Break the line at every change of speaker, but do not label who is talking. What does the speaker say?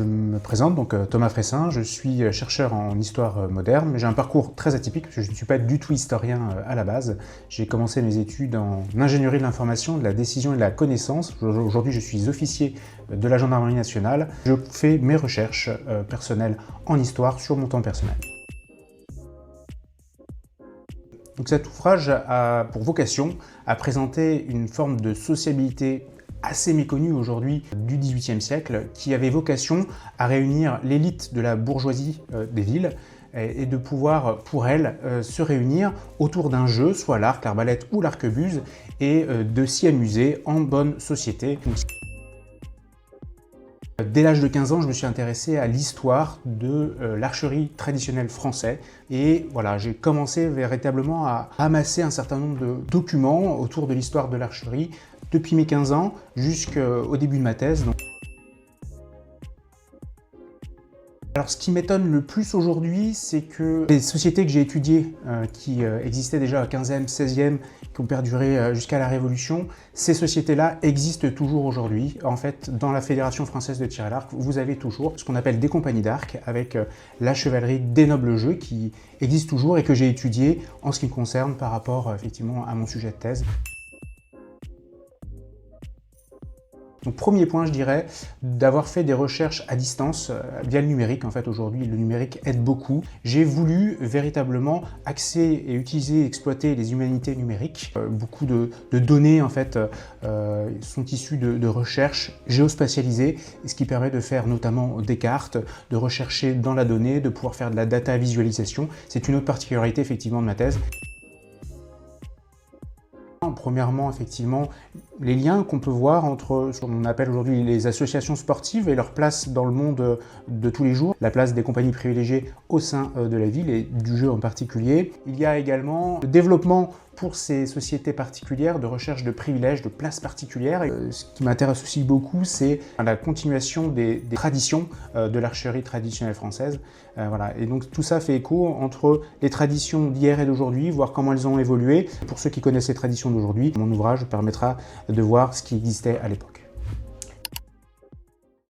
Je me présente, donc Thomas Fressin, je suis chercheur en histoire moderne, mais j'ai un parcours très atypique parce que je ne suis pas du tout historien à la base. J'ai commencé mes études en ingénierie de l'information, de la décision et de la connaissance. Aujourd'hui, je suis officier de la gendarmerie nationale. Je fais mes recherches personnelles en histoire sur mon temps personnel. Donc cet ouvrage a pour vocation à présenter une forme de sociabilité assez méconnue aujourd'hui du XVIIIe siècle, qui avait vocation à réunir l'élite de la bourgeoisie des villes et de pouvoir, pour elle, se réunir autour d'un jeu, soit l'arc, l'arbalète ou l'arquebuse, et de s'y amuser en bonne société. Dès l'âge de 15 ans, je me suis intéressé à l'histoire de l'archerie traditionnelle française et voilà, j'ai commencé véritablement à amasser un certain nombre de documents autour de l'histoire de l'archerie depuis mes 15 ans jusqu'au début de ma thèse. Alors ce qui m'étonne le plus aujourd'hui, c'est que les sociétés que j'ai étudiées, qui existaient déjà au 15e, 16e, qui ont perduré jusqu'à la Révolution, ces sociétés-là existent toujours aujourd'hui. En fait, dans la Fédération française de tir à l'arc, vous avez toujours ce qu'on appelle des compagnies d'arc, avec la chevalerie des nobles jeux qui existe toujours et que j'ai étudié en ce qui me concerne par rapport effectivement à mon sujet de thèse. Donc premier point, je dirais, d'avoir fait des recherches à distance via le numérique. En fait, aujourd'hui, le numérique aide beaucoup. J'ai voulu véritablement axer et utiliser, exploiter les humanités numériques. Beaucoup de données, en fait, sont issues de recherches géospatialisées, ce qui permet de faire notamment des cartes, de rechercher dans la donnée, de pouvoir faire de la data visualisation. C'est une autre particularité, effectivement, de ma thèse. Premièrement, effectivement, les liens qu'on peut voir entre ce qu'on appelle aujourd'hui les associations sportives et leur place dans le monde de tous les jours, la place des compagnies privilégiées au sein de la ville et du jeu en particulier. Il y a également le développement pour ces sociétés particulières de recherche de privilèges, de places particulières. Et ce qui m'intéresse aussi beaucoup, c'est la continuation des traditions de l'archerie traditionnelle française. Voilà. Et donc tout ça fait écho entre les traditions d'hier et d'aujourd'hui, voir comment elles ont évolué. Pour ceux qui connaissent les traditions d'aujourd'hui, mon ouvrage permettra de voir ce qui existait à l'époque.